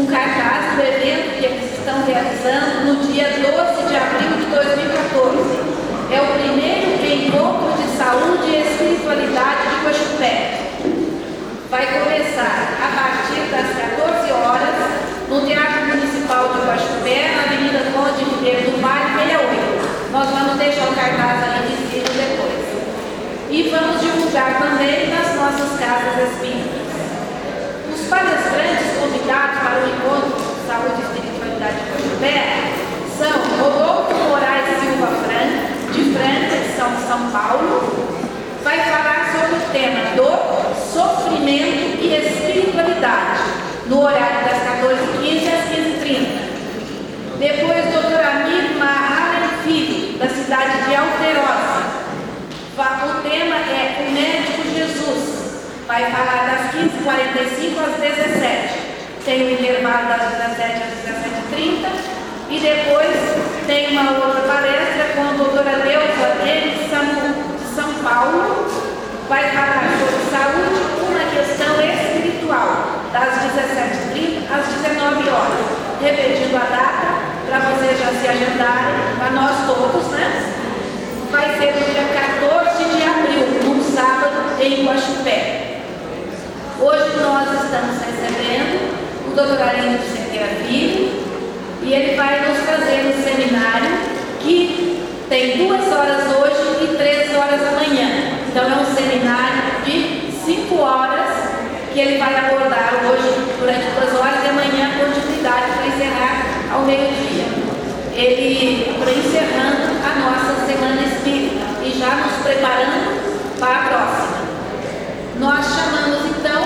um cartaz do evento que eles estão realizando no dia 12 de abril de 2014. É o primeiro encontro de saúde e espiritualidade de Guaxupé. Vai começar a partir das 14 horas no Teatro Municipal de Guaxupé, na Avenida Conde Ribeiro do Vale, 68. Nós vamos deixar o cartaz ali visível depois. E vamos divulgar também nas nossas casas espíritas. Os palestrantes convidados para o encontro de saúde e espiritualidade de Guaxupé são Rodolfo Moraes Silva Franca, de Franca, de São Paulo. Vai falar sobre o tema dor, sofrimento e espiritualidade, no horário das 14h15 às 15h30. Depois, Dr. Amir Mahalen Filho, da cidade de Alterosa. O tema é o Médico Jesus. Vai falar das 15h45 às 17h. Tem o intervalo das 17h às 17h30. E depois tem uma outra palestra com a doutora Deusa de São Paulo. Vai falar sobre saúde, uma questão espiritual, das 17h30 às 19h. Repetindo a data, para vocês já se agendarem, para nós todos, né? Vai ser no dia 14 de abril, num sábado, em Guaxupé. Hoje nós estamos recebendo o Dr. Arlindo de Cerqueira Filho, e ele vai nos fazer um seminário que tem 2 horas hoje e 3 horas amanhã. Então é um seminário de 5 horas que ele vai abordar hoje durante 2 horas e amanhã a continuidade para encerrar ao meio-dia. Ele está encerrando a nossa Semana Espírita e já nos preparando para a próxima. Nós chamamos então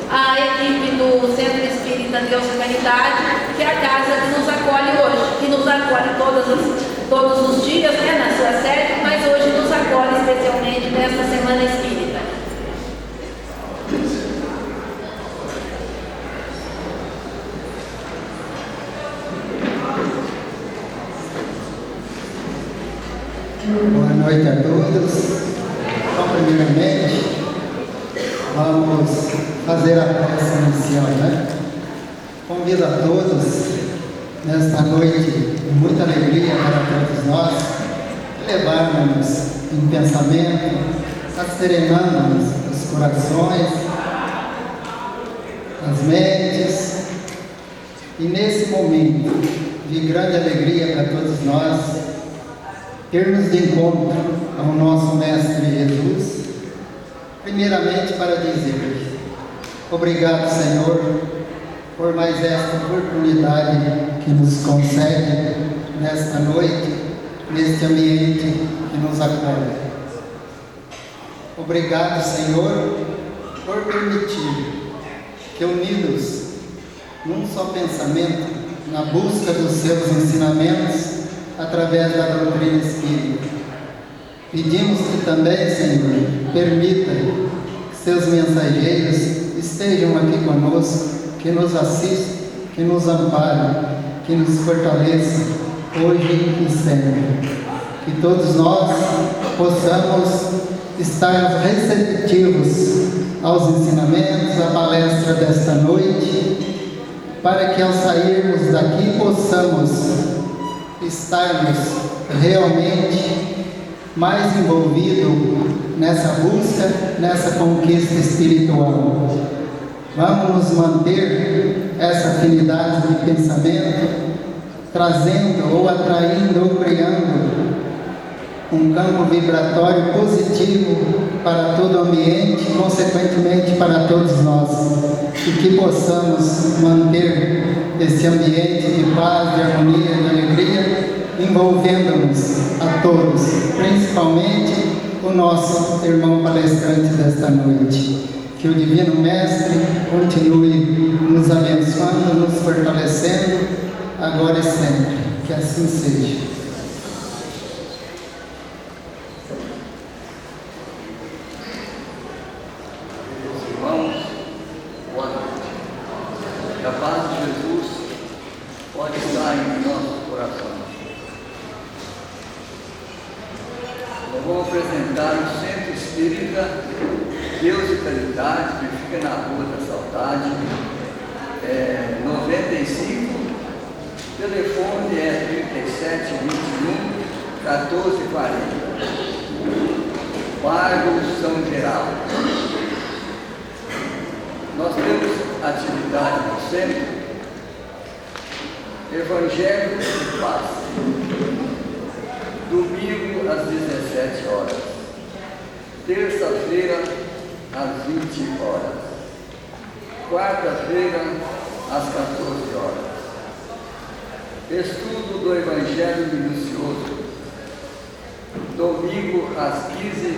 a equipe do Centro Espírita Deus e Caridade, que é a casa que nos acolhe hoje, que nos acolhe todos os dias, né, na sua sede, mas hoje nos acolhe especialmente nesta Semana Espírita. Boa noite a todos. Então, primeiramente, vamos fazer a prece inicial, né? Convido a todos, nesta noite, de muita alegria para todos nós, levarmos em pensamento, serenando os corações, as mentes, e nesse momento de grande alegria para todos nós, irmos de encontro ao nosso Mestre Jesus, primeiramente para dizer: obrigado, Senhor, por mais esta oportunidade que nos concede nesta noite, neste ambiente que nos acolhe. Obrigado, Senhor, por permitir que, unidos num só pensamento, na busca dos seus ensinamentos, através da doutrina espírita, pedimos que também, Senhor, permita que seus mensageiros estejam aqui conosco, que nos assistam, que nos amparem, que nos fortaleçam hoje e sempre. Que todos nós possamos estar receptivos aos ensinamentos, à palestra desta noite, para que ao sairmos daqui possamos estarmos realmente mais envolvidos nessa busca, nessa conquista espiritual. Vamos nos manter essa afinidade de pensamento, trazendo ou atraindo ou criando um campo vibratório positivo para todo o ambiente, consequentemente para todos nós, e que possamos manter esse ambiente de paz, de harmonia, de alegria, envolvendo-nos a todos, principalmente o nosso irmão palestrante desta noite. Que o Divino Mestre continue nos abençoando, nos fortalecendo, agora e sempre. Que assim seja. Irmãos, boa noite. Que a paz de Jesus pode estar em nosso coração. Nós vamos apresentar o Centro Espírita Deus e Caridade, que fica na Rua da Saudade, 90 Telefone é 3721-1440. Bairro São Geraldo. Nós temos atividade no centro, Evangelho de Paz, domingo às 17 horas, terça-feira às 20 horas, quarta-feira às 14 horas. Estudo do Evangelho minucioso, domingo às 15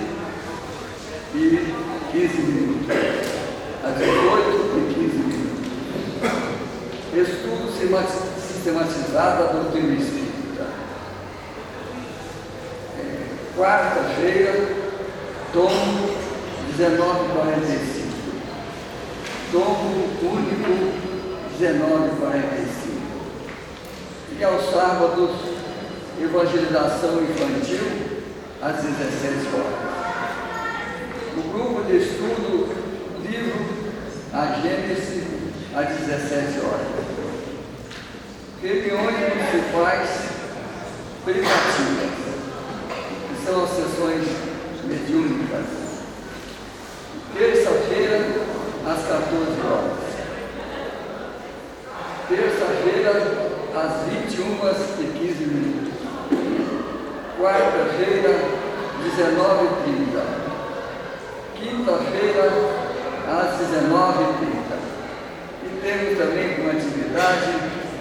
minutos, às 18 e 15 minutos. Estudo sistematizado da doutrina espírita. Quarta-feira, tomo 19h45. Tomo único 19h45. E aos sábados, evangelização infantil às 17 horas. O grupo de estudo, livro A Gênese, às 17 horas. Reuniões municipais privativas, que são as sessões mediúnicas. Terça-feira, às 14 horas. Terça-feira, às 21h15. Quarta-feira, 19h30. Quinta-feira, às 19h30. E temos também uma atividade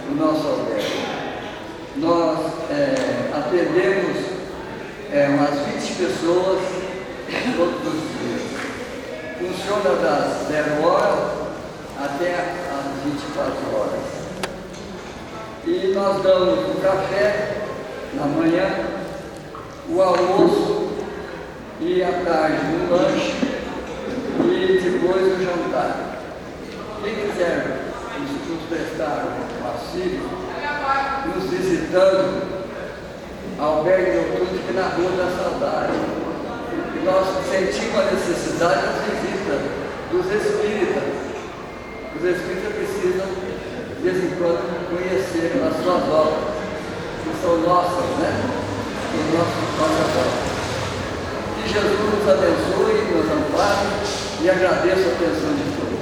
no nosso albergue. Nós atendemos umas 20 pessoas todos os dias. Funciona das 0 horas até às 24 horas. E nós damos o café na manhã, o almoço e à tarde um lanche e depois o jantar. Quem quiser nos prestar um auxílio, nos visitando, albergue noturno fica na Rua da Saudade. E nós sentimos a necessidade da visita dos espíritas. Os espíritas precisam, de vez em quando, conhecer as suas obras, que são nossas, né? Nossas obras. Que Jesus nos abençoe, nos ampare e agradeço a atenção de todos.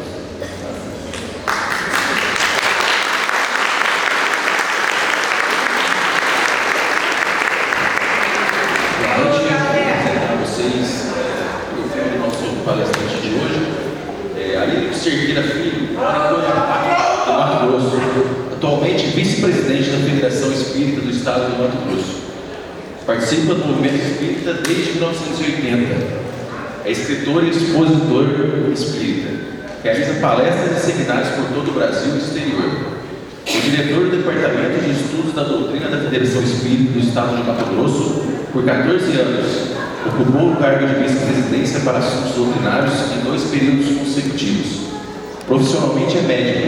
Palestrante de hoje, Ailton Cerqueira Filho, do Mato Grosso, atualmente vice-presidente da Federação Espírita do Estado do Mato Grosso. Participa do movimento espírita desde 1980. É escritor e expositor espírita. Realiza palestras e seminários por todo o Brasil e exterior. É diretor do Departamento de Estudos da Doutrina da Federação Espírita do Estado de Mato Grosso por 14 anos. Ocupou o cargo de vice-presidência para assuntos doutrinários em 2 períodos consecutivos. Profissionalmente é médico,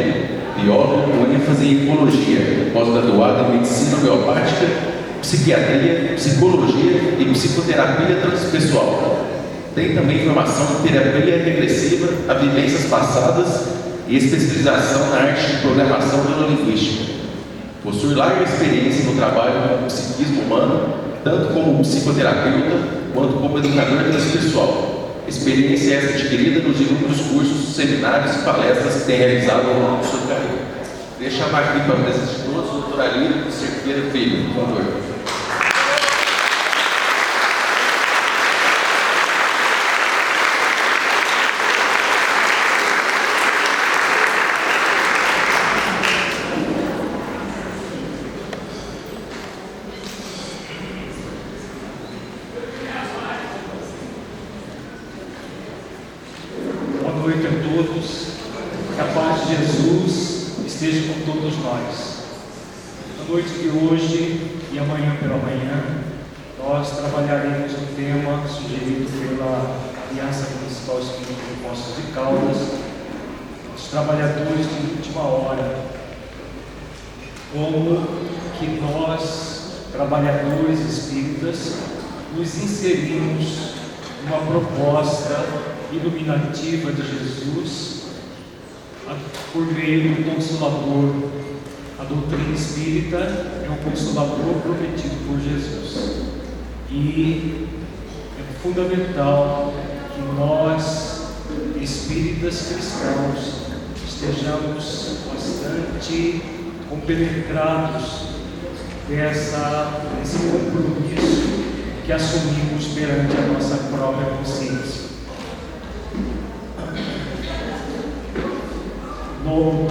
biólogo com ênfase em ecologia, pós-graduado em medicina homeopática, psiquiatria, psicologia e psicoterapia transpessoal. Tem também formação em terapia regressiva a vivências passadas e especialização na arte de programação neurolinguística. Possui larga experiência no trabalho com o psiquismo humano, tanto como psicoterapeuta quanto como educador transpessoal. Experiência essa adquirida nos inúmeros cursos, seminários e palestras que tem realizado ao longo do seu caminho. Queria chamar aqui para a presença de todos o doutor Ailton Cerqueira Filho, por favor. Que a paz de Jesus esteja com todos nós. Na noite de hoje e amanhã pela manhã, nós trabalharemos um tema sugerido pela Aliança Municipal Espírita de Poços de Caldas, os trabalhadores de última hora. Como que nós, trabalhadores espíritas, nos inserimos numa proposta iluminativa de Jesus por meio do Consolador, A doutrina espírita é um consolador prometido por Jesus. E é fundamental que nós, espíritas cristãos, estejamos bastante compenetrados desse compromisso que assumimos perante a nossa própria consciência. No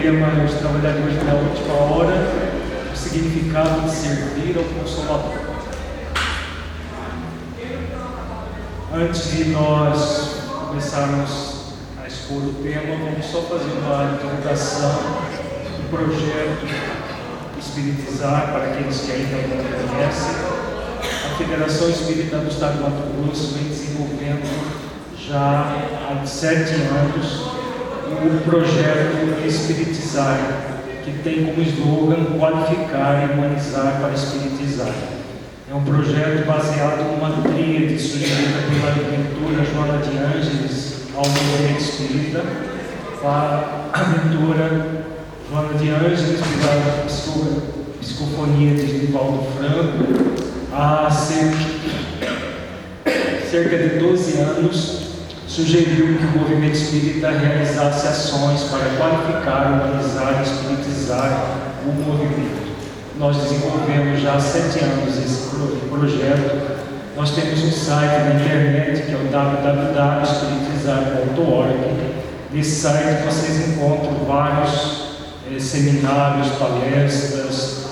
tema dos trabalhadores da última hora, o significado de servir ao Consolador. Antes de nós começarmos a expor o tema, vamos só fazer uma divulgação do projeto Espiritizar, para aqueles que ainda não conhecem. A Federação Espírita do Estado de Mato Grosso vem desenvolvendo já há 7 anos o projeto Espiritizar, que tem como slogan qualificar e humanizar para espiritizar. É um projeto baseado numa tríade sugerida pela mentora Joana de Ângeles ao movimento espírita. A mentora Joana de Ângeles, pela psicofonia de Divaldo Franco, há cerca de 12 anos, sugeriu que o movimento espírita realizasse ações para qualificar, humanizar e espiritizar o movimento. Nós desenvolvemos já há 7 anos esse projeto. Nós temos um site na internet que é o www.espiritizar.org. Nesse site vocês encontram vários seminários, palestras,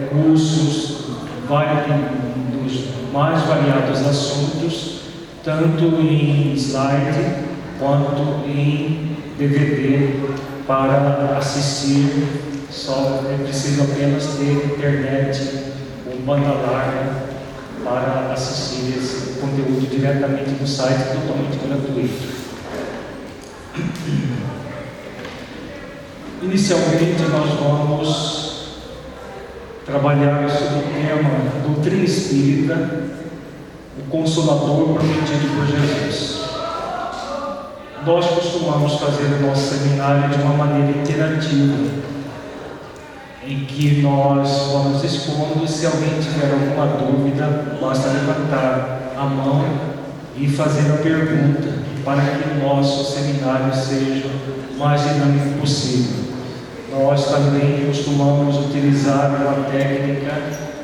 cursos, dos mais variados assuntos, tanto em slide quanto em DVD para assistir. Só é preciso apenas ter internet ou banda larga para assistir esse conteúdo diretamente no site, totalmente gratuito. Inicialmente nós vamos trabalhar sobre o tema doutrina espírita, o Consolador prometido por Jesus. Nós costumamos fazer o nosso seminário de uma maneira interativa, em que nós vamos expondo. Se alguém tiver alguma dúvida, basta levantar a mão e fazer a pergunta, para que o nosso seminário seja o mais dinâmico possível. Nós também costumamos utilizar uma técnica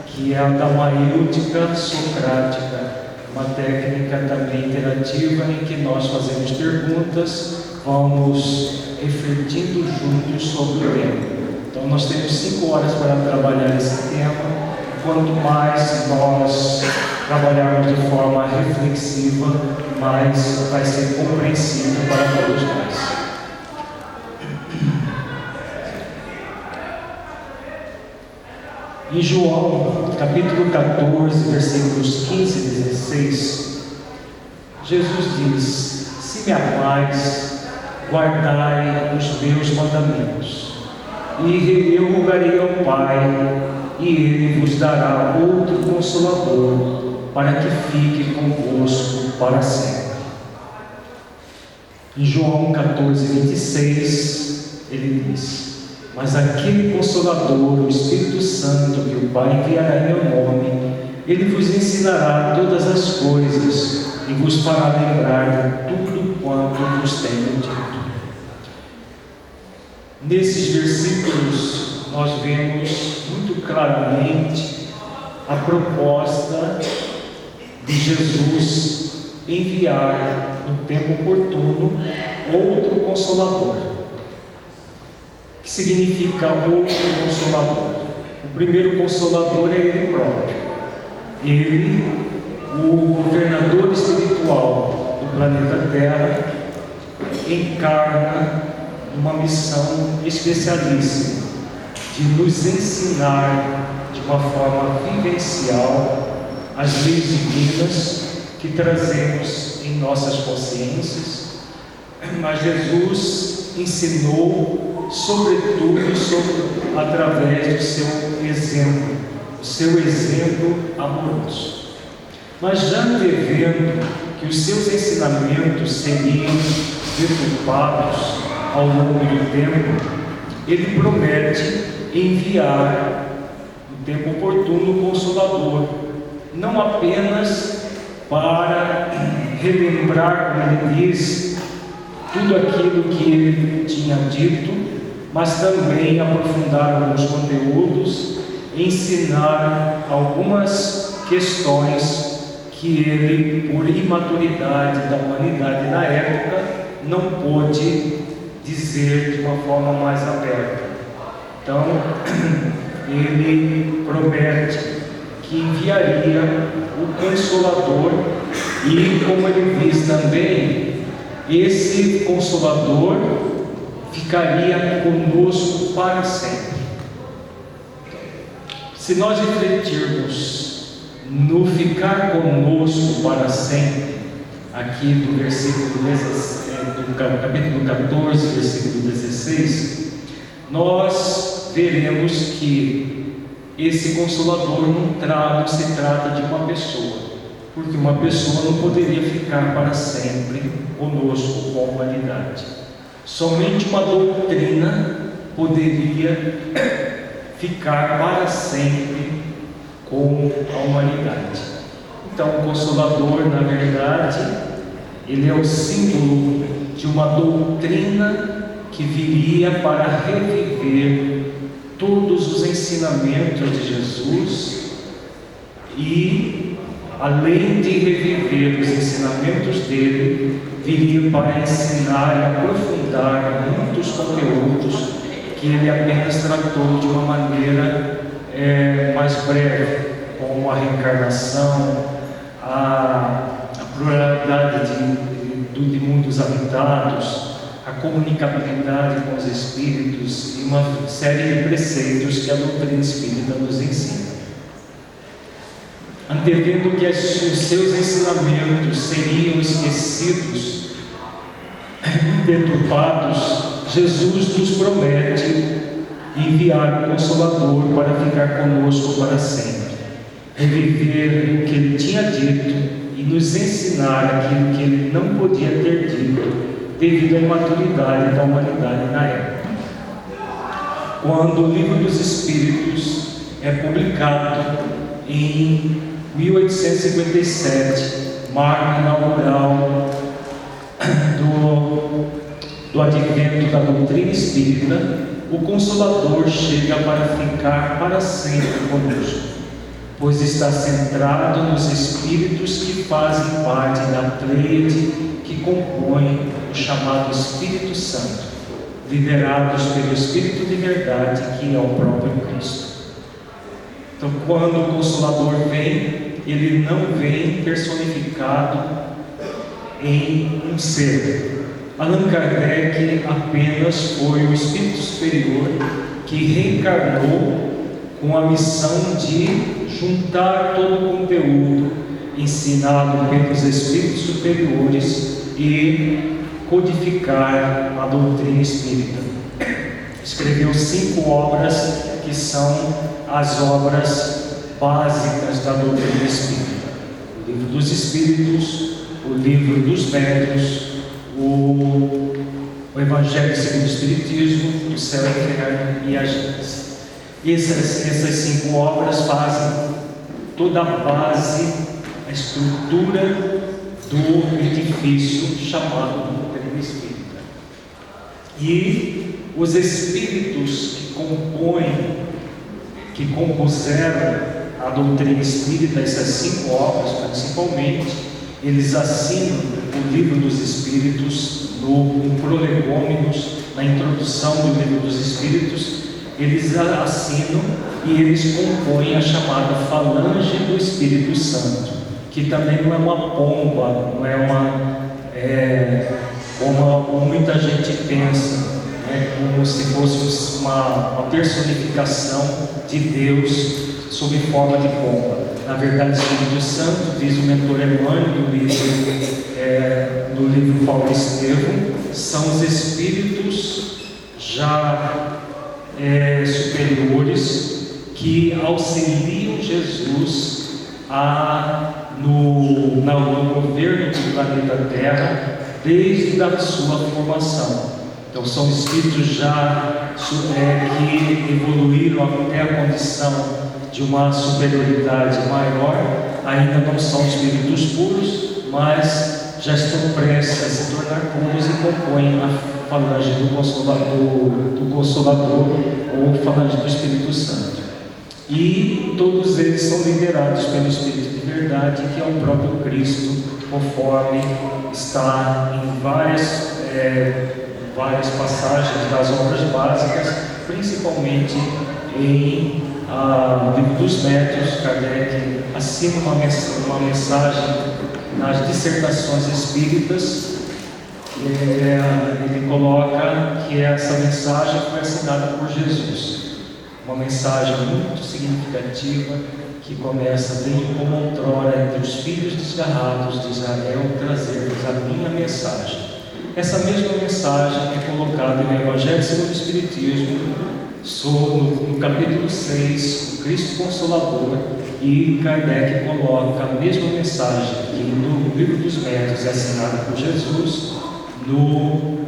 que é a da maêutica socrática, uma técnica também interativa em que nós fazemos perguntas, vamos refletindo juntos sobre o tema. Então nós temos 5 horas para trabalhar esse tema. Quanto mais nós trabalharmos de forma reflexiva, mais vai ser compreensível para todos nós. Em João, capítulo 14, versículos 15 e 16, Jesus diz: se me amais, guardai os meus mandamentos, e eu rogarei ao Pai, e Ele vos dará outro Consolador, para que fique convosco para sempre. Em João 14, 26, ele diz: mas aquele Consolador, o Espírito Santo, que o Pai enviará em meu nome, ele vos ensinará todas as coisas e vos fará lembrar de tudo quanto vos tenho dito. Nesses versículos nós vemos muito claramente a proposta de Jesus enviar no tempo oportuno outro Consolador. Que significa outro Consolador? O primeiro Consolador é Ele próprio. Ele, o governador espiritual do planeta Terra, encarna uma missão especialíssima de nos ensinar de uma forma vivencial as leis divinas que trazemos em nossas consciências. Mas Jesus ensinou sobretudo através do seu exemplo amoroso. Mas já prevendo que os seus ensinamentos seriam deturpados ao longo do tempo, Ele promete enviar no tempo oportuno o Consolador, não apenas para relembrar, como ele diz, tudo aquilo que ele tinha dito, mas também aprofundar alguns conteúdos, ensinar algumas questões que ele, por imaturidade da humanidade na época, não pôde dizer de uma forma mais aberta. Então, ele promete que enviaria o Consolador e, como ele diz também, esse Consolador ficaria conosco para sempre. Se nós refletirmos no ficar conosco para sempre, aqui do versículo do capítulo 14, versículo 16, nós veremos que esse Consolador não se trata de uma pessoa, porque uma pessoa não poderia ficar para sempre conosco, com a humanidade. Somente uma doutrina poderia ficar para sempre com a humanidade. Então, o Consolador, na verdade, ele é o símbolo de uma doutrina que viria para reviver todos os ensinamentos de Jesus e, além de reviver os ensinamentos dele, viria para ensinar e aprofundar muitos conteúdos que ele apenas tratou de uma maneira mais breve, como a reencarnação, a pluralidade de mundos habitados, a comunicabilidade com os espíritos e uma série de preceitos que a doutrina espírita nos ensina. Antevendo que os seus ensinamentos seriam esquecidos, deturpados, Jesus nos promete enviar o Consolador para ficar conosco para sempre, reviver o que ele tinha dito e nos ensinar aquilo que ele não podia ter dito devido à imaturidade da humanidade na época. Quando o Livro dos Espíritos é publicado em 1857, marco inaugural do advento da doutrina espírita, o Consolador chega para ficar para sempre conosco, pois está centrado nos espíritos que fazem parte da tríade que compõe o chamado Espírito Santo, liderados pelo Espírito de verdade, que é o próprio Cristo. Então, quando o Consolador vem, ele não vem personificado em um ser. Allan Kardec apenas foi o Espírito Superior que reencarnou com a missão de juntar todo o conteúdo ensinado pelos Espíritos Superiores e codificar a doutrina espírita. Escreveu 5 obras que são as obras básicas da doutrina espírita: o Livro dos Espíritos, o Livro dos Médiuns, o Evangelho segundo o Espiritismo, o Céu e o Inferno e a Gênesis. Essas 5 obras fazem toda a base, a estrutura do edifício chamado doutrina espírita. E os espíritos que compuseram a doutrina espírita, essas 5 obras principalmente, eles assinam o Livro dos Espíritos no Prolegômenos, na introdução do Livro dos Espíritos. Eles assinam e eles compõem a chamada Falange do Espírito Santo, que também não é uma pomba, não é como muita gente pensa, como se fosse uma personificação de Deus sob forma de pomba. Na verdade, o Espírito Santo, diz o mentor Emmanuel no livro Paulo Estevam, são os espíritos já superiores que auxiliam Jesus no governo do planeta Terra desde a sua formação. Então são espíritos já que evoluíram até a condição de uma superioridade maior, ainda não são espíritos puros, mas já estão prestes a se tornar puros e compõem a falange do Consolador ou falange do Espírito Santo. E todos eles são liderados pelo Espírito de Verdade, que é o próprio Cristo, conforme está em várias passagens das obras básicas, principalmente em Livro dos Métodos. Kardec assina uma mensagem nas dissertações espíritas. Ele coloca que essa mensagem foi assinada por Jesus, uma mensagem muito significativa que começa: venho como outrora entre os filhos desgarrados de Israel trazer-lhes a minha mensagem. Essa mesma mensagem é colocada no Evangelho segundo o Espiritismo, no capítulo 6, o Cristo Consolador, e Kardec coloca a mesma mensagem que no Livro dos Métodos é assinada por Jesus, no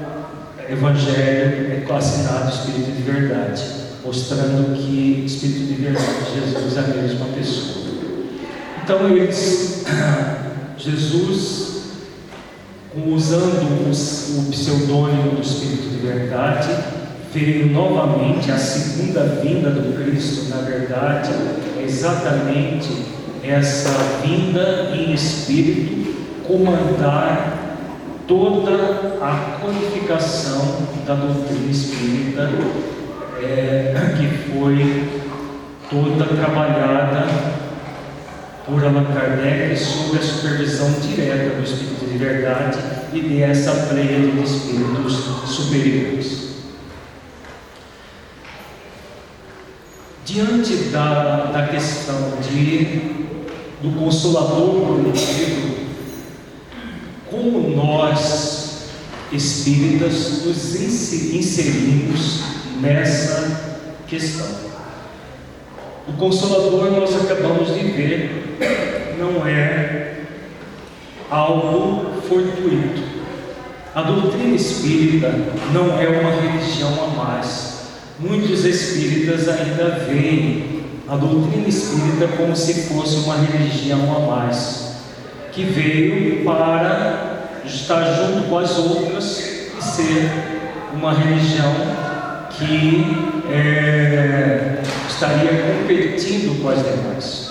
Evangelho é assinado Espírito de Verdade, mostrando que Espírito de Verdade e Jesus é a mesma pessoa. Então Jesus, usando o pseudônimo do Espírito de Verdade, veio novamente. A segunda vinda do Cristo, na verdade, é exatamente essa vinda em espírito, comandar toda a codificação da doutrina espírita, que foi toda trabalhada por Allan Kardec sob a supervisão direta do Espírito de Verdade e dessa pleiade de espíritos superiores. Diante da questão do Consolador prometido, como nós, espíritas, nos inserimos nessa questão? O Consolador, nós acabamos de ver, não é algo fortuito. A doutrina espírita não é uma religião a mais. Muitos espíritas ainda veem a doutrina espírita como se fosse uma religião a mais, que veio para estar junto com as outras e ser uma religião que estaria competindo com as demais.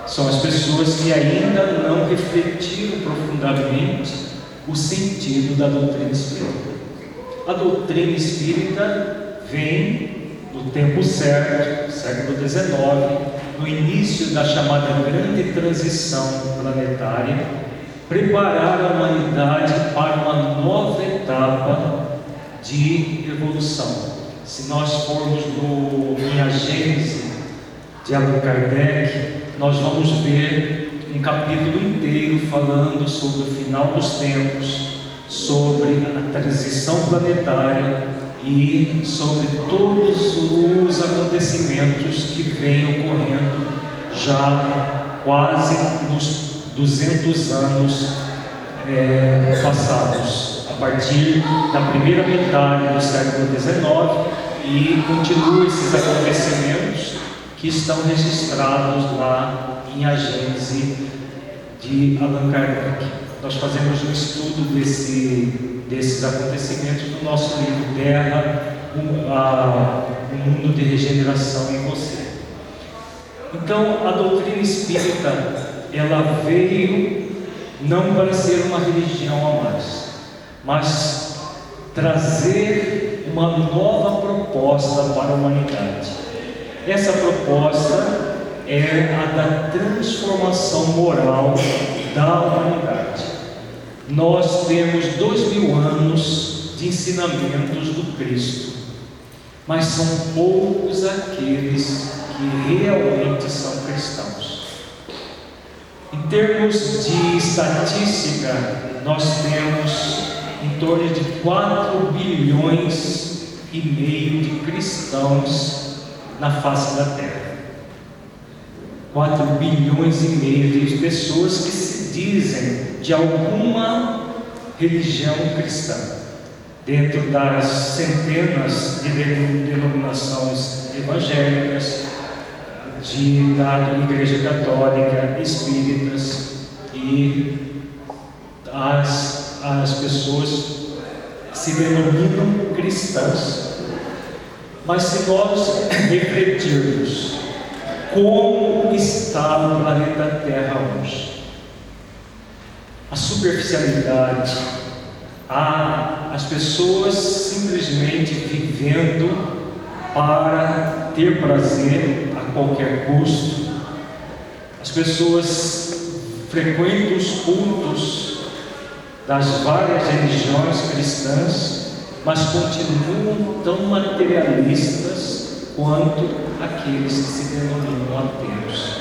São as pessoas que ainda não refletiram profundamente o sentido da doutrina espírita. A doutrina espírita vem no tempo certo, século XIX, no início da chamada grande transição planetária, preparar a humanidade para uma nova etapa de evolução. Se nós formos em A Gênese de Allan Kardec, nós vamos ver um capítulo inteiro falando sobre o final dos tempos, sobre a transição planetária e sobre todos os acontecimentos que vêm ocorrendo já quase nos 200 anos passados, a partir da primeira metade do século XIX, e continuam esses acontecimentos que estão registrados lá em A Gênese de Allan Kardec. Nós fazemos um estudo desses acontecimentos no nosso livro Terra, o Mundo de Regeneração em Você. Então, a doutrina espírita, ela veio não para ser uma religião a mais, mas trazer uma nova proposta para a humanidade. Essa proposta é a da transformação moral da humanidade. Nós temos 2000 anos de ensinamentos do Cristo, mas são poucos aqueles que realmente são cristãos. Em termos de estatística, nós temos em torno de 4,5 bilhões de cristãos na face da Terra. 4,5 bilhões de pessoas que se dizem de alguma religião cristã. dentro das centenas de denominações evangélicas, da Igreja Católica, espíritas e as pessoas se denominam cristãs. Mas se nós refletirmos como está o planeta Terra hoje, a superficialidade, as pessoas simplesmente vivendo para ter prazer a qualquer custo, as pessoas frequentam os cultos das várias religiões cristãs, mas continuam tão materialistas quanto aqueles que se denominam ateus.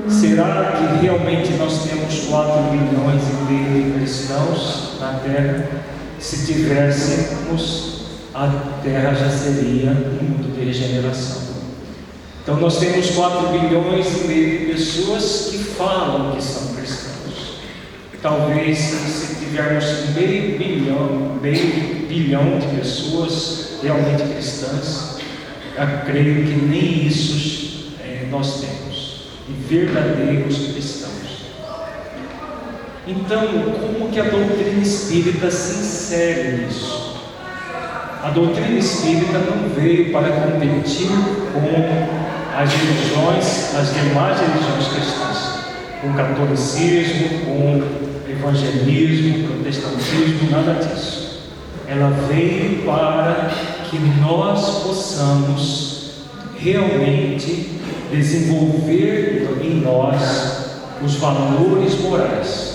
Será que realmente nós temos 4 bilhões e meio de cristãos na Terra? Se tivéssemos, a Terra já seria um mundo de regeneração. Então nós temos 4 bilhões e meio de pessoas que falam que são cristãos. Talvez se tivermos meio bilhão de pessoas realmente cristãs, eu creio que nem isso nós temos, de verdadeiros cristãos. Então, como que a doutrina espírita se insere nisso? A doutrina espírita não veio para competir com as religiões, as demais religiões cristãs, com o catolicismo, com o evangelismo, protestantismo, nada disso. Ela veio para que nós possamos realmente desenvolver em nós os valores morais.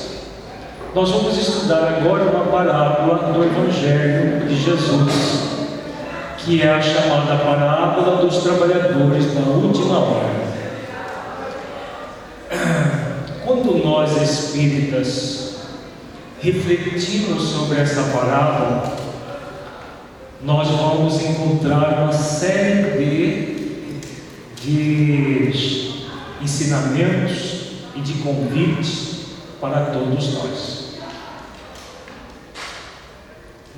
Nós vamos estudar agora uma parábola do Evangelho de Jesus, que é a chamada parábola dos trabalhadores da última hora. Quando nós espíritas refletimos sobre essa parábola, nós vamos encontrar uma série de ensinamentos e de convites para todos nós.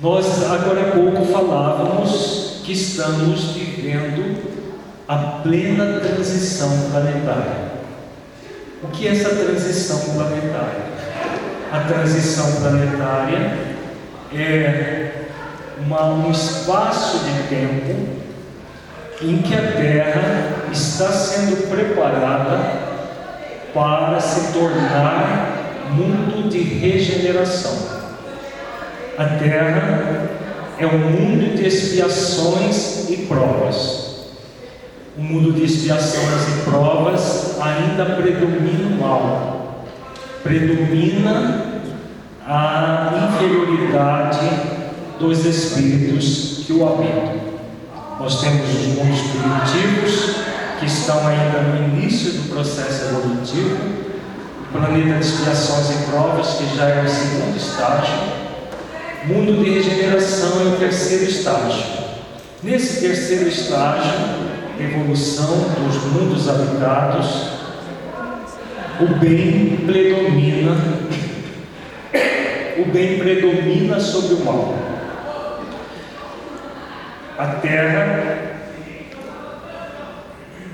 Nós agora há pouco falávamos que estamos vivendo a plena transição planetária. O que é essa transição planetária? A transição planetária é um espaço de tempo em que a Terra está sendo preparada para se tornar mundo de regeneração. A Terra é um mundo de expiações e provas. O mundo de expiações e provas ainda predomina o mal, predomina a inferioridade dos espíritos que o habitam. Nós temos os mundos primitivos, que estão ainda no início do processo evolutivo, o planeta de expiações e provas, que já é o segundo estágio. Mundo de regeneração é o terceiro estágio. Nesse terceiro estágio, evolução dos mundos habitados, o bem predomina sobre o mal. A Terra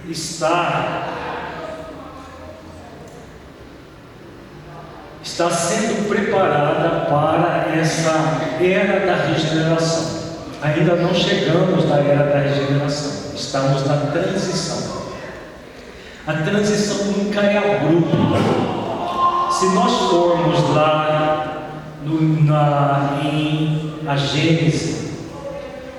está sendo preparada para essa era da regeneração. Ainda não chegamos na era da regeneração, estamos na transição. A transição nunca é abrupta. Se nós formos lá em a Gênese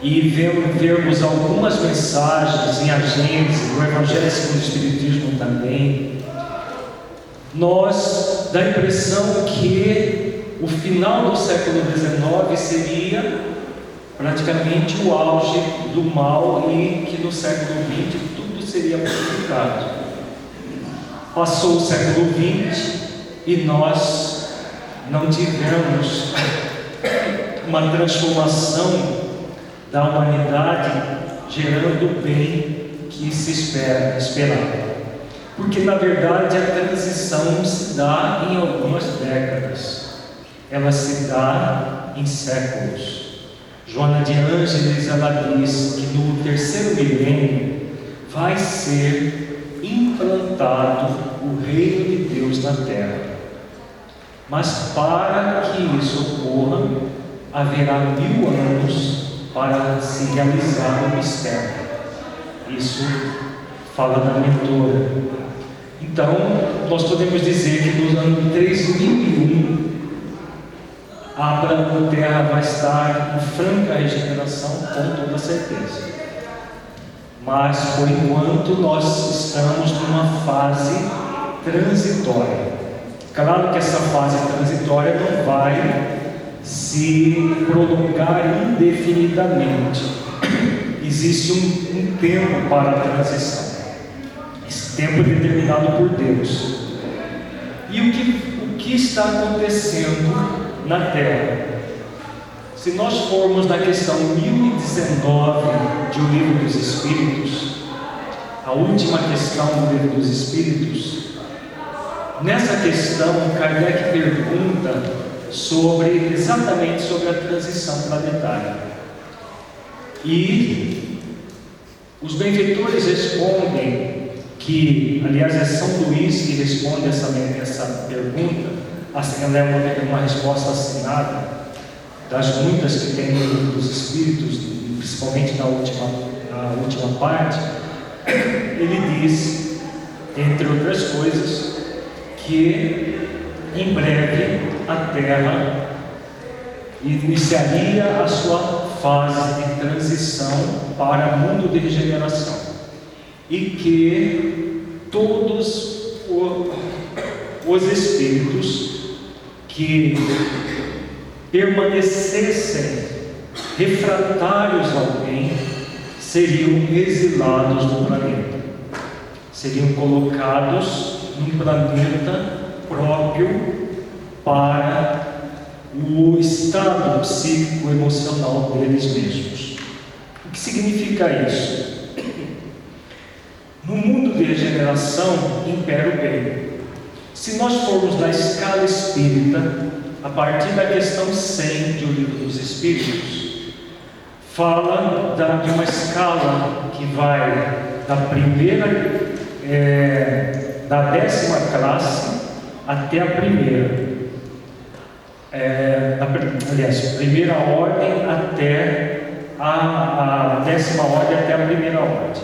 e vermos algumas mensagens em a Gênese, no Evangelho segundo o Espiritismo também, nós dá a impressão que o final do século XIX seria praticamente o auge do mal e que no século XX tudo seria modificado. Passou o século XX e nós não tivemos uma transformação da humanidade gerando o bem que se esperava. Porque na verdade a transição se dá em algumas décadas, ela se dá em séculos. Joana de Ângeles, ela diz que no terceiro milênio vai ser implantado o reino de Deus na terra. Mas para que isso ocorra, haverá 1000 anos para se realizar o mistério. Isso fala da mentora. Então, nós podemos dizer que no ano 3001, a Abraão Terra vai estar em franca regeneração, com toda certeza. Mas, por enquanto, nós estamos numa fase transitória. Claro que essa fase transitória não vai se prolongar indefinidamente. Existe um tempo para a transição. Esse tempo é determinado por Deus. E o que está acontecendo na Terra? Se nós formos na questão 1019 de O Livro dos Espíritos, a última questão do Livro dos Espíritos, nessa questão Kardec pergunta exatamente sobre a transição planetária. E os benfeitores respondem que, aliás, é São Luís que responde essa pergunta. Ela é uma resposta assinada das muitas que tem no Livro dos Espíritos, principalmente na última parte. Ele diz, entre outras coisas, que em breve a Terra iniciaria a sua fase de transição para mundo de regeneração, e que todos os espíritos que permanecessem refratários ao bem seriam exilados do planeta, seriam colocados num planeta próprio para o estado psíquico-emocional deles mesmos. O que significa isso? No mundo de regeneração impera o bem. Se nós formos na escala espírita, a partir da questão 100 de O Livro dos Espíritos, fala de uma escala que vai da primeira, da 10ª classe até a primeira. Primeira ordem até a 10ª ordem até a primeira ordem.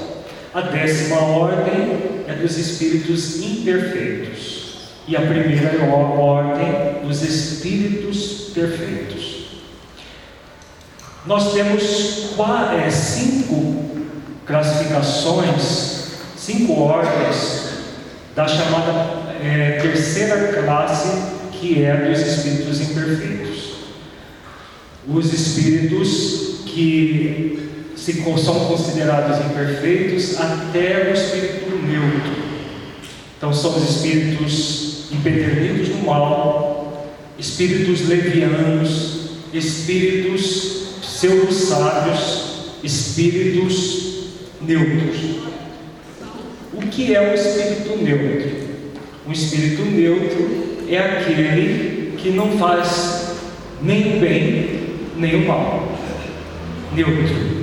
A 10ª ordem é dos espíritos imperfeitos e a primeira ordem dos espíritos perfeitos. Nós temos 5 classificações, 5 ordens da chamada terceira classe, que é dos espíritos imperfeitos. Os espíritos que são considerados imperfeitos até o espírito neutro. Então são os espíritos empedernidos no mal, espíritos levianos, espíritos pseudo-sábios, espíritos neutros. O que é um espírito neutro? Um espírito neutro é aquele que não faz nem o bem nem o mal. Neutro.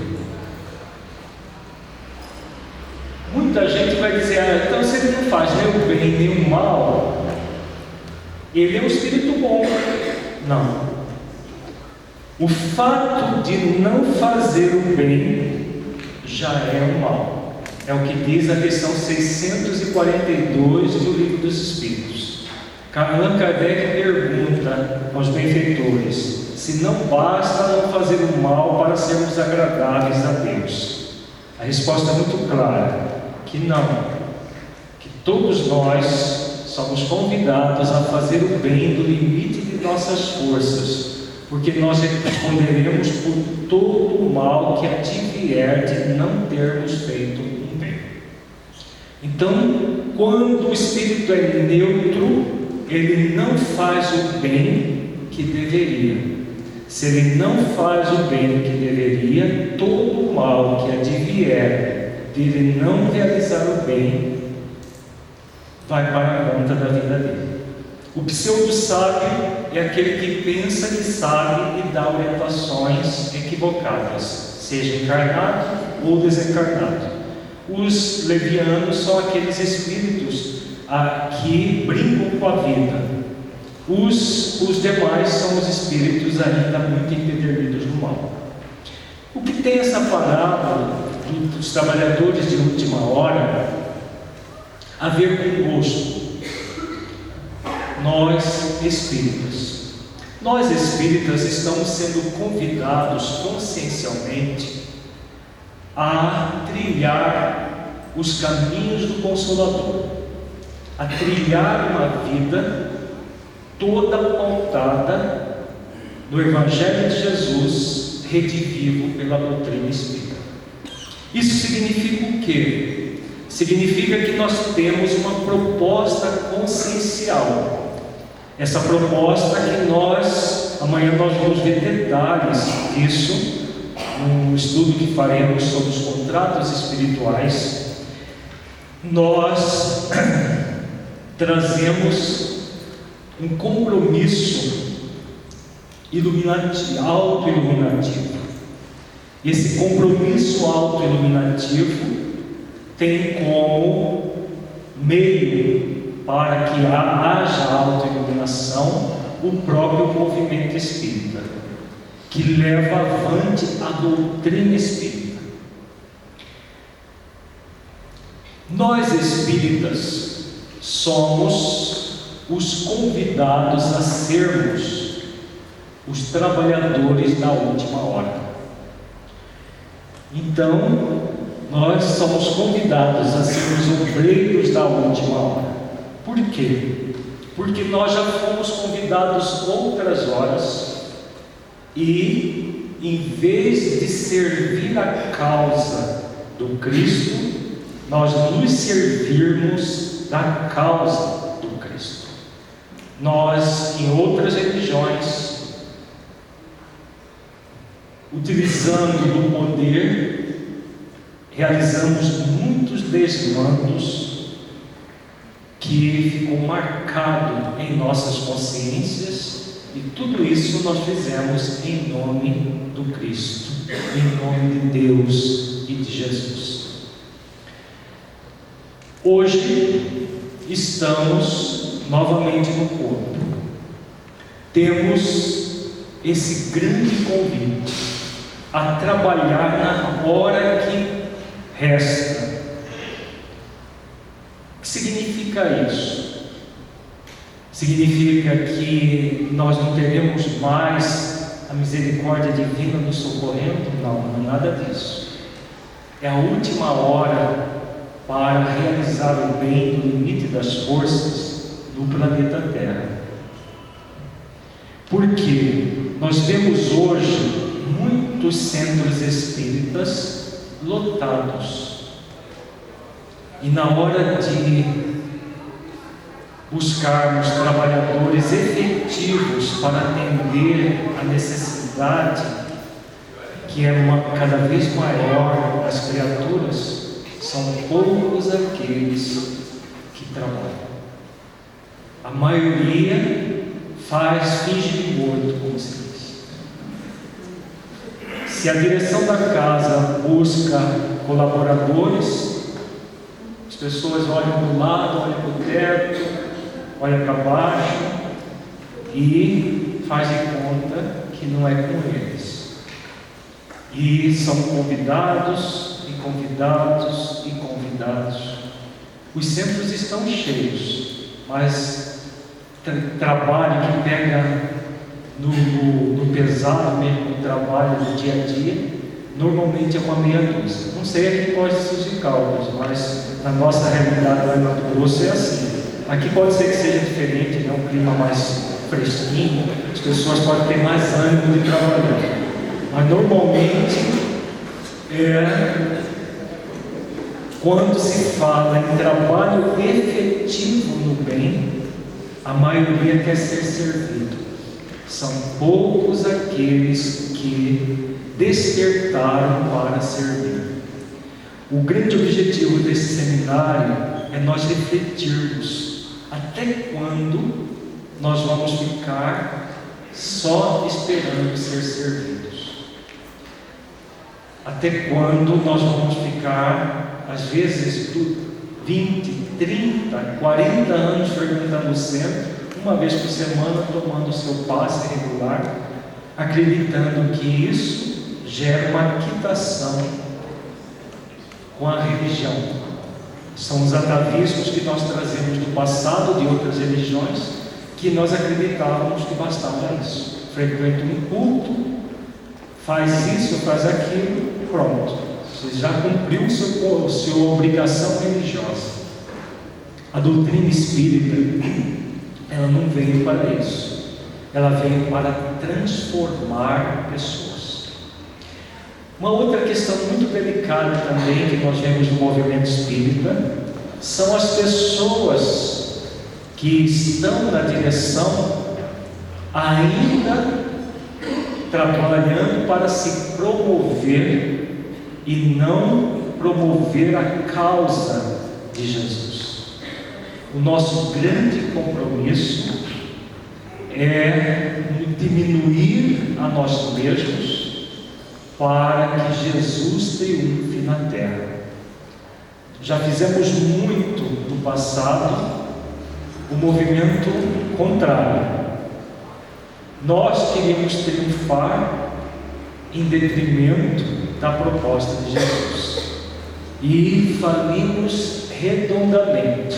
Muita gente vai dizer, então se ele não faz nem o bem nem o mal, ele é um espírito bom. Não. O fato de não fazer o bem já é o mal. É o que diz a questão 642 do Livro dos Espíritos. Allan Kardec pergunta aos benfeitores se não basta não fazer o mal para sermos agradáveis a Deus. A resposta é muito clara, que não, que todos nós somos convidados a fazer o bem do limite de nossas forças, porque nós responderemos por todo o mal que advier de não termos feito um bem. Então, quando o espírito é neutro, ele não faz o bem que deveria. Se ele não faz o bem que deveria, todo o mal que advier de ele não realizar o bem vai para a conta da vida dele. O pseudo-sábio é aquele que pensa que sabe e dá orientações equivocadas, seja encarnado ou desencarnado. Os levianos são aqueles espíritos que brincam com a vida. Os demais são os espíritos ainda muito empedernidos no mal. O que tem essa parábola dos trabalhadores de última hora a ver com gosto? Nós espíritas estamos sendo convidados consciencialmente a trilhar os caminhos do Consolador, a trilhar uma vida toda pautada no Evangelho de Jesus, redivivo pela doutrina espírita. Isso significa o quê? Significa que nós temos uma proposta consciencial. Essa proposta que amanhã nós vamos ver detalhes disso, no estudo que faremos sobre os contratos espirituais. Nós trazemos um compromisso auto-iluminativo. Esse compromisso auto-iluminativo tem como meio para que haja auto-iluminação o próprio movimento espírita, que leva avante a doutrina espírita. Nós espíritas somos os convidados a sermos os trabalhadores da última hora. Então, nós somos convidados a sermos obreiros da última hora. Por quê? Porque nós já fomos convidados outras horas e, em vez de servir a causa do Cristo, nós nos servirmos da causa do Cristo. Nós, em outras religiões, utilizando do poder, realizamos muitos desmandos que ficou marcado em nossas consciências, e tudo isso nós fizemos em nome do Cristo, em nome de Deus e de Jesus. Hoje estamos novamente no corpo. Temos esse grande convite a trabalhar na hora que resta. O que significa isso? Significa que nós não teremos mais a misericórdia divina nos socorrendo? Não, não é nada disso. É a última hora para realizar o bem no limite das forças do planeta Terra. Porque nós vemos hoje muitos centros espíritas lotados. E na hora de buscarmos trabalhadores efetivos para atender a necessidade que é cada vez maior das criaturas, são poucos aqueles que trabalham. A maioria finge de morto, como se diz. Se a direção da casa busca colaboradores, as pessoas olham para o lado, olham para o teto, olham para baixo e fazem conta que não é com eles. E são convidados, e convidados, e convidados. Os centros estão cheios, mas trabalho que pega no pesado mesmo, no trabalho do dia a dia, normalmente é uma meia dúzia. Não sei aqui pode surgir cálculos, mas na nossa realidade lá em Mato Grosso é assim. Aqui pode ser que seja diferente, né? Um clima mais fresquinho, as pessoas podem ter mais ânimo de trabalhar. Mas normalmente, quando se fala em trabalho efetivo no bem, a maioria quer ser servido. São poucos aqueles que despertaram para servir. O grande objetivo desse seminário é nós refletirmos até quando nós vamos ficar só esperando ser servidos? Até quando nós vamos ficar, às vezes, 20, 30, 40 anos frequentando o centro, uma vez por semana, tomando o seu passe regular, acreditando que isso gera uma quitação com a religião? São os atavismos que nós trazemos do passado de outras religiões, que nós acreditávamos que bastava isso. Frequenta um culto, faz isso, faz aquilo, pronto. Você já cumpriu a sua obrigação religiosa. A doutrina espírita, ela não veio para isso. Ela veio para transformar pessoas. Uma outra questão muito delicada também que nós vemos no movimento espírita são as pessoas que estão na direção ainda trabalhando para se promover e não promover a causa de Jesus. O nosso grande compromisso é diminuir a nós mesmos para que Jesus triunfe na terra. Já fizemos muito no passado o movimento contrário. Nós queríamos triunfar em detrimento da proposta de Jesus e falimos redondamente.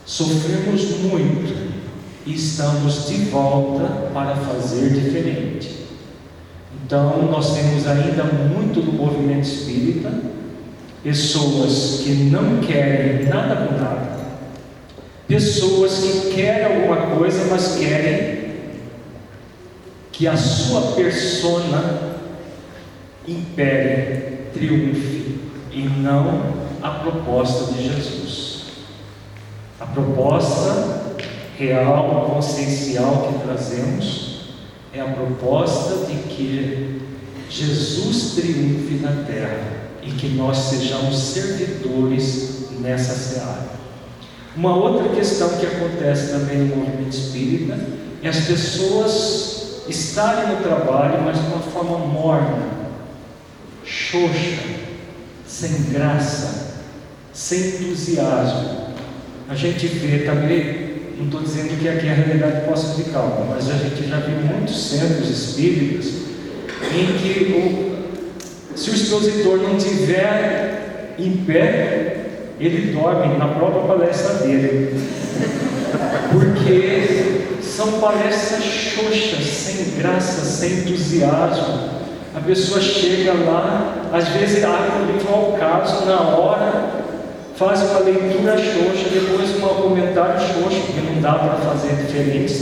Sofremos muito e estamos de volta para fazer diferente. Então, nós temos ainda muito do movimento espírita, pessoas que não querem nada com nada, pessoas que querem alguma coisa, mas querem que a sua persona impere, triunfe, e não a proposta de Jesus. A proposta real, consciencial que trazemos é a proposta de que Jesus triunfe na terra e que nós sejamos servidores nessa seara. Uma outra questão que acontece também no movimento espírita é as pessoas estarem no trabalho, mas de uma forma morna, xoxa, sem graça, sem entusiasmo. A gente vê também, não estou dizendo que aqui é a realidade pós-sindical, mas a gente já viu muitos centros espíritas em que se o expositor não estiver em pé, ele dorme na própria palestra dele, porque são palestras xoxas, sem graça, sem entusiasmo. A pessoa chega lá, às vezes abre o livro ao caso, na hora, faz uma leitura xoxa, depois um comentário xoxo, porque não dá para fazer diferente,